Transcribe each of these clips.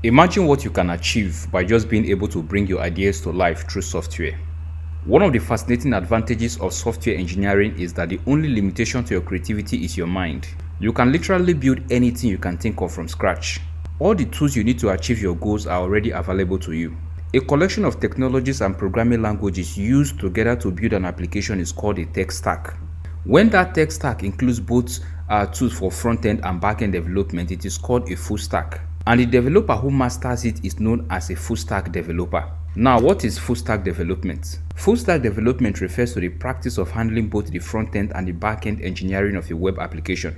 Imagine what you can achieve by just being able to bring your ideas to life through software. One of the fascinating advantages of software engineering is that the only limitation to your creativity is your mind. You can literally build anything you can think of from scratch. All the tools you need to achieve your goals are already available to you. A collection of technologies and programming languages used together to build an application is called a tech stack. When that tech stack includes both tools for front-end and back-end development, it is called a full stack. And the developer who masters it is known as a full stack developer. Now, what is full stack development? Full stack development refers to the practice of handling both the front-end and the back-end engineering of a web application.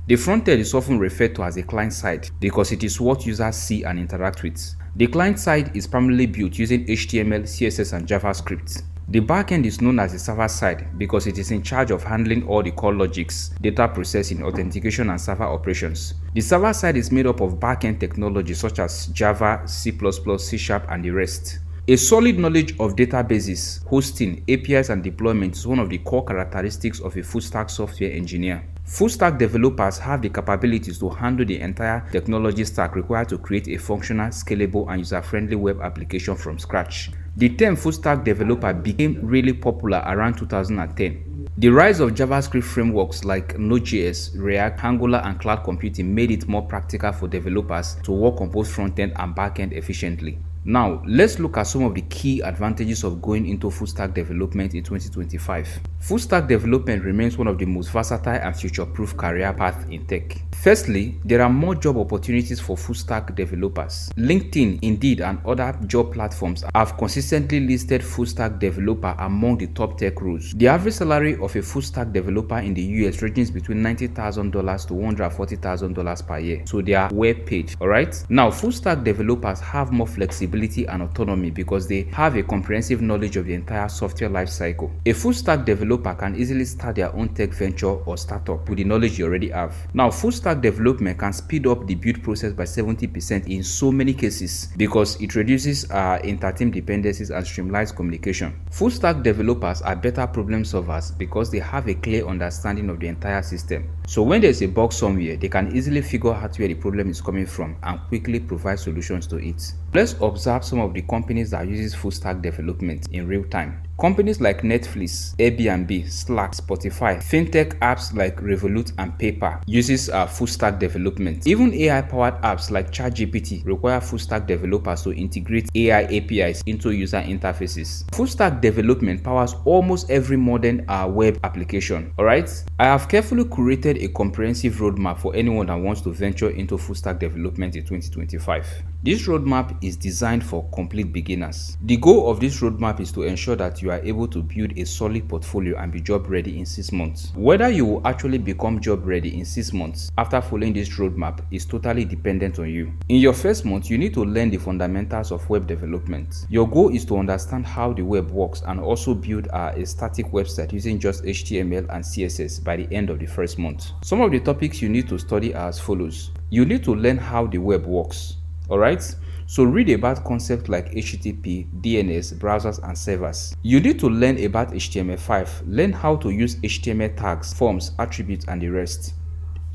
The front-end is often referred to as a client side because it is what users see and interact with. The client side is primarily built using HTML, CSS, and JavaScript. The backend is known as the server side because it is in charge of handling all the core logics, data processing, authentication, and server operations. The server side is made up of backend technology such as Java, C++, C#, and the rest. A solid knowledge of databases, hosting, APIs, and deployment is one of the core characteristics of a full-stack software engineer. Full-stack developers have the capabilities to handle the entire technology stack required to create a functional, scalable, and user-friendly web application from scratch. The term full-stack developer became really popular around 2010. The rise of JavaScript frameworks like Node.js, React, Angular, and cloud computing made it more practical for developers to work on both front-end and back-end efficiently. Now, let's look at some of the key advantages of going into full-stack development in 2025. Full-stack development remains one of the most versatile and future-proof career paths in tech. Firstly, there are more job opportunities for full-stack developers. LinkedIn, Indeed, and other job platforms have consistently listed full-stack developer among the top tech roles. The average salary of a full-stack developer in the US ranges between $90,000 to $140,000 per year, so they are well paid. Alright? Now, full-stack developers have more flexibility and autonomy because they have a comprehensive knowledge of the entire software lifecycle. A full-stack developer can easily start their own tech venture or startup with the knowledge you already have. Now, full-stack development can speed up the build process by 70% in so many cases because it reduces inter-team dependencies and streamlines communication. Full-stack developers are better problem solvers because they have a clear understanding of the entire system. So when there's a bug somewhere, they can easily figure out where the problem is coming from and quickly provide solutions to it. Let's observe some of the companies that uses full-stack development in real time. Companies like Netflix, Airbnb, Slack, Spotify, fintech apps like Revolut and PayPal uses full-stack development. Even AI-powered apps like ChatGPT require full-stack developers to integrate AI APIs into user interfaces. Full-stack development powers almost every modern web application. Alright, I have carefully curated a comprehensive roadmap for anyone that wants to venture into full-stack development in 2025. This roadmap is designed for complete beginners. The goal of this roadmap is to ensure that you are able to build a solid portfolio and be job ready in 6 months. Whether you will actually become job ready in 6 months after following this roadmap is totally dependent on you. In your first month, you need to learn the fundamentals of web development. Your goal is to understand how the web works and also build a static website using just HTML and CSS by the end of the first month. Some of the topics you need to study are as follows. You need to learn how the web works. Alright, so read about concepts like HTTP, DNS, browsers, and servers. You need to learn about HTML5, learn how to use HTML tags, forms, attributes, and the rest.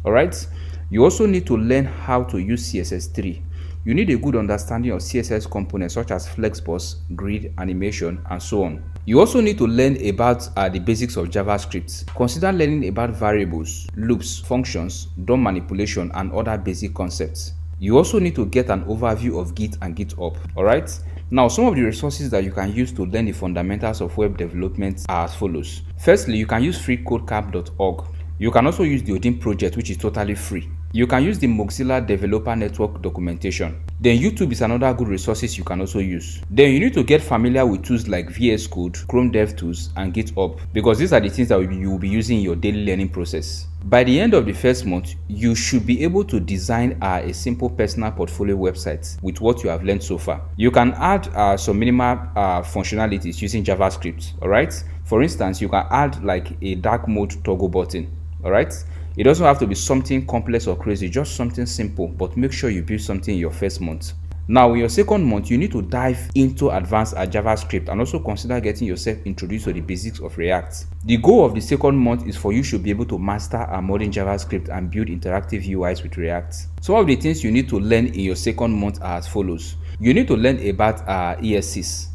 Alright, you also need to learn how to use CSS3. You need a good understanding of CSS components such as flexbox, grid, animation, and so on. You also need to learn about the basics of JavaScript. Consider learning about variables, loops, functions, DOM manipulation, and other basic concepts. You also need to get an overview of Git and GitHub. Alright? Now, some of the resources that you can use to learn the fundamentals of web development are as follows. Firstly, you can use freeCodeCamp.org. You can also use the Odin Project, which is totally free. You can use the Mozilla Developer Network documentation. Then YouTube is another good resources you can also use. Then you need to get familiar with tools like VS Code, Chrome DevTools, and GitHub because these are the things that you will be using in your daily learning process. By the end of the first month, you should be able to design a simple personal portfolio website with what you have learned so far. You can add some minimal functionalities using JavaScript. Alright? For instance, you can add like a dark mode toggle button. Alright? It doesn't have to be something complex or crazy, just something simple, but make sure you build something in your first month. Now, in your second month, you need to dive into advanced JavaScript and also consider getting yourself introduced to the basics of React. The goal of the second month is for you to be able to master modern JavaScript and build interactive UIs with React. Some of the things you need to learn in your second month are as follows. You need to learn about ESCs.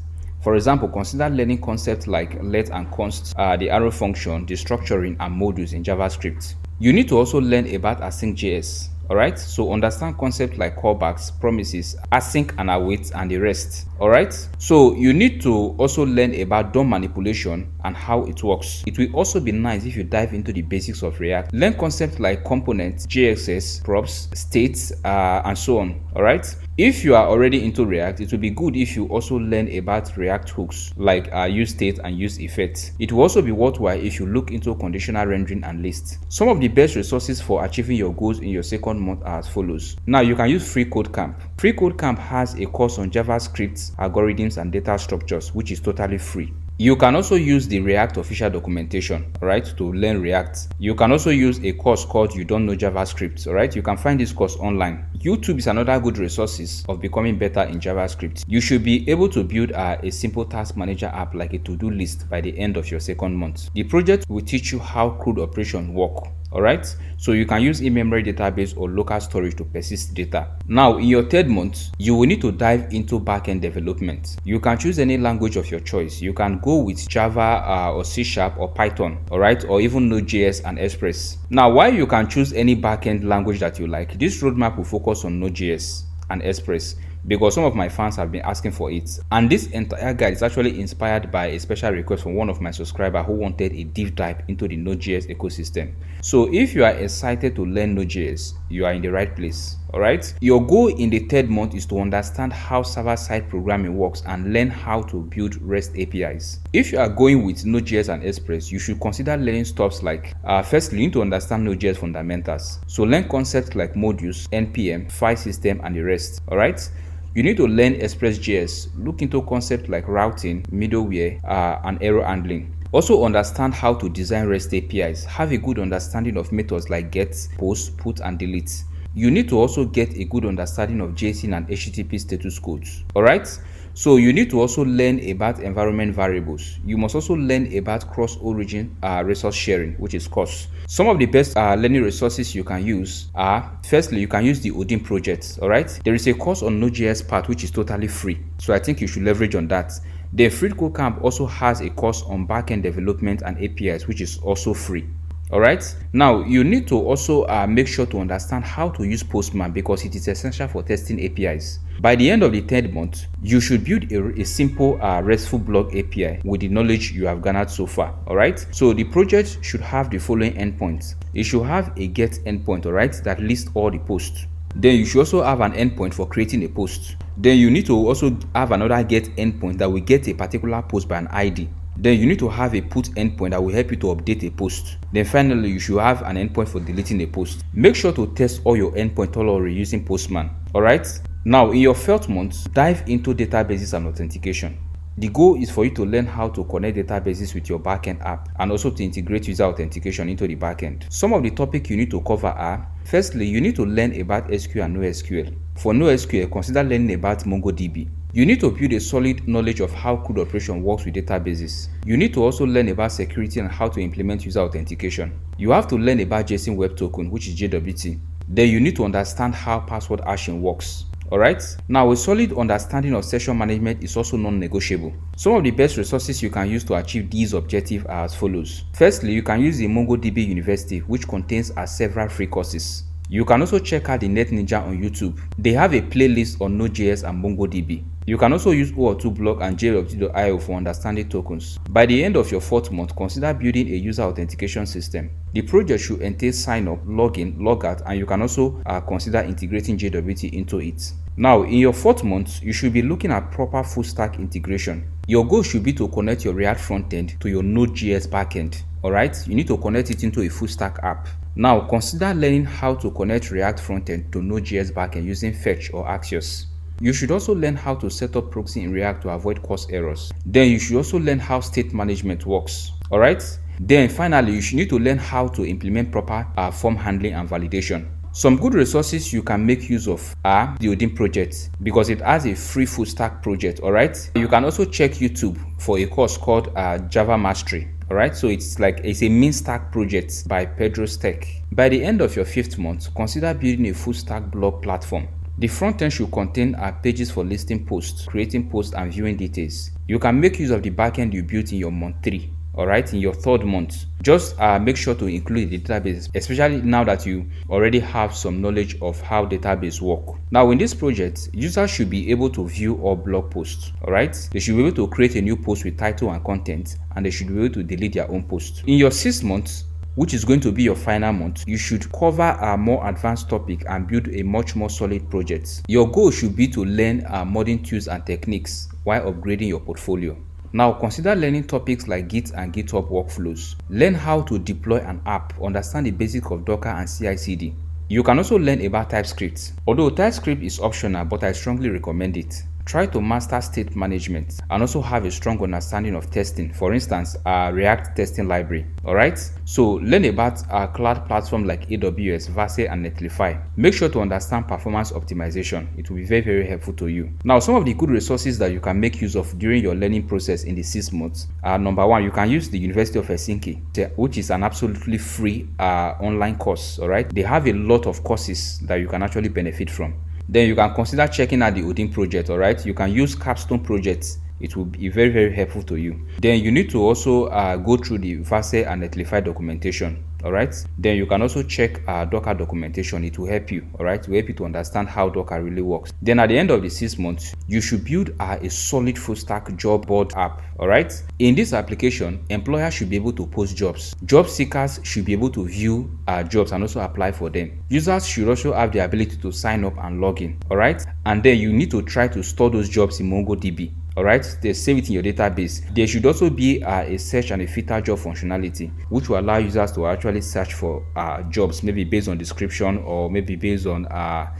For example, consider learning concepts like let and const, the arrow function, the structuring, and modules in JavaScript. You need to also learn about async.js. Alright, so understand concepts like callbacks, promises, async and await, and the rest. Alright, so you need to also learn about DOM manipulation and how it works. It will also be nice if you dive into the basics of React. Learn concepts like components, JSS, props, states, and so on. Alright, if you are already into React, it will be good if you also learn about React hooks like use state and use effects. It will also be worthwhile if you look into conditional rendering and lists. Some of the best resources for achieving your goals in your second month are as follows. Now, you can use freeCodeCamp. freeCodeCamp has a course on JavaScript, algorithms, and data structures, which is totally free. You can also use the React official documentation, right, to learn React. You can also use a course called You Don't Know JavaScript, right? You can find this course online. YouTube is another good resource of becoming better in JavaScript. You should be able to build a simple task manager app like a to-do list by the end of your second month. The project will teach you how CRUD operations work. Alright, so you can use in-memory database or local storage to persist data. Now, in your third month, you will need to dive into backend development. You can choose any language of your choice. You can go with Java or C# or Python, alright, or even Node.js and Express. Now, while you can choose any backend language that you like, this roadmap will focus on Node.js and Express, because some of my fans have been asking for it. And this entire guide is actually inspired by a special request from one of my subscribers who wanted a deep dive into the Node.js ecosystem. So if you are excited to learn Node.js, you are in the right place. Alright, your goal in the third month is to understand how server-side programming works and learn how to build REST APIs. If you are going with Node.js and Express, you should consider learning stuff like firstly, you need to understand Node.js fundamentals. So learn concepts like modules, npm, file system, and the rest. Alright, you need to learn Express.js. Look into concepts like routing, middleware, and error handling. Also understand how to design REST APIs. Have a good understanding of methods like get, post, put, and delete. You need to also get a good understanding of JSON and HTTP status codes. Alright? So you need to also learn about environment variables. You must also learn about cross-origin resource sharing, which is CORS. Some of the best learning resources you can use are, firstly, you can use the Odin Project. Alright? There is a course on Node.js part which is totally free. So I think you should leverage on that. The freeCodeCamp also has a course on backend development and APIs, which is also free. Alright, now you need to also make sure to understand how to use Postman because it is essential for testing APIs. By the end of the third month, you should build a simple RESTful blog API with the knowledge you have garnered so far. Alright, so the project should have the following endpoints. It should have a get endpoint, alright, that lists all the posts. Then you should also have an endpoint for creating a post. Then you need to also have another get endpoint that will get a particular post by an ID. Then you need to have a put endpoint that will help you to update a post. Then finally, you should have an endpoint for deleting a post. Make sure to test all your endpoint thoroughly using Postman. Alright? Now, in your fourth month, dive into databases and authentication. The goal is for you to learn how to connect databases with your backend app and also to integrate user authentication into the backend. Some of the topics you need to cover are, firstly, you need to learn about SQL and NoSQL. For NoSQL, consider learning about MongoDB. You need to build a solid knowledge of how CRUD operation works with databases. You need to also learn about security and how to implement user authentication. You have to learn about JSON Web Token, which is JWT. Then you need to understand how password hashing works. Alright, now a solid understanding of session management is also non-negotiable. Some of the best resources you can use to achieve these objectives are as follows. Firstly, you can use the MongoDB University, which contains several free courses. You can also check out the Net Ninja on YouTube. They have a playlist on Node.js and MongoDB. You can also use O2blog and JWT.io for understanding tokens. By the end of your fourth month, consider building a user authentication system. The project should entail sign up, login, logout, and you can also consider integrating JWT into it. Now, in your fourth month, you should be looking at proper full stack integration. Your goal should be to connect your React frontend to your Node.js backend. Alright, you need to connect it into a full stack app. Now, consider learning how to connect React frontend to Node.js backend using Fetch or Axios. You should also learn how to set up proxy in React to avoid CORS errors. Then you should also learn how state management works. Alright? Then finally, you should need to learn how to implement proper form handling and validation. Some good resources you can make use of are the Odin Project, because it has a free full stack project. All right, you can also check YouTube for a course called Java Mastery. All right, so it's a main stack project by Pedro Tech. By the end of your 5th month, consider building a full stack blog platform. The front end should contain pages for listing posts, creating posts, and viewing details. You can make use of the backend you built in your month 3. All right, in your 3rd month, just make sure to include the database, especially now that you already have some knowledge of how database work. Now in this project, users should be able to view all blog posts. All right, they should be able to create a new post with title and content, and they should be able to delete their own post. In your 6th month, which is going to be your final month, you should cover a more advanced topic and build a much more solid project. Your goal should be to learn modern tools and techniques while upgrading your portfolio. Now consider learning topics like Git and GitHub workflows. Learn how to deploy an app, understand the basics of Docker and CI/CD. You can also learn about TypeScript. Although TypeScript is optional, but I strongly recommend it. Try to master state management and also have a strong understanding of testing. For instance, React testing library. All right, so learn about cloud platform like AWS, Vercel, and Netlify. Make sure to understand performance optimization. It will be very, very helpful to you. Now, some of the good resources that you can make use of during your learning process in the 6 months are: number 1, you can use the University of Helsinki, which is an absolutely free online course. All right, they have a lot of courses that you can actually benefit from. Then you can consider checking out the Odin Project. All right, you can use capstone projects. It will be very, very helpful to you. Then you need to also go through the Vercel and Netlify documentation. All right, then you can also check Docker documentation. It will help you. All right, it will help you to understand how Docker really works. Then at the end of the 6 months, you should build a solid full stack job board app. All right, in this application, employers should be able to post jobs. Job seekers should be able to view jobs and also apply for them. Users should also have the ability to sign up and log in. All right, and then you need to try to store those jobs in MongoDB. All right, they save it in your database. There should also be a search and a filter job functionality, which will allow users to actually search for jobs, maybe based on description or maybe based on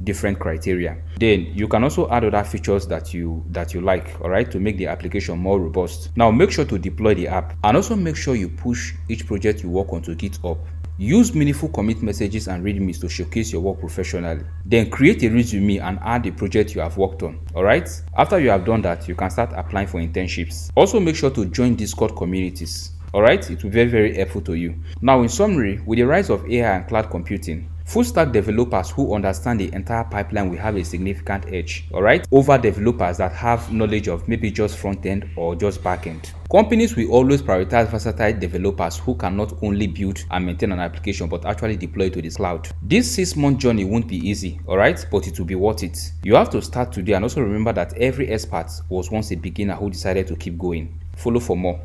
different criteria. Then you can also add other features that you like, all right, to make the application more robust. Now make sure to deploy the app, and also make sure you push each project you work on to GitHub. Use meaningful commit messages and readmes to showcase your work professionally. Then create a resume and add the project you have worked on. All right, after you have done that, you can start applying for internships. Also make sure to join Discord communities. All right, it will be very, very helpful to you. Now in summary, with the rise of AI and cloud computing, full stack developers who understand the entire pipeline will have a significant edge, all right, over developers that have knowledge of maybe just front end or just back end. Companies will always prioritize versatile developers who can not only build and maintain an application but actually deploy it to the cloud. This 6-month journey won't be easy, all right, but it will be worth it. You have to start today, and also remember that every expert was once a beginner who decided to keep going. Follow for more.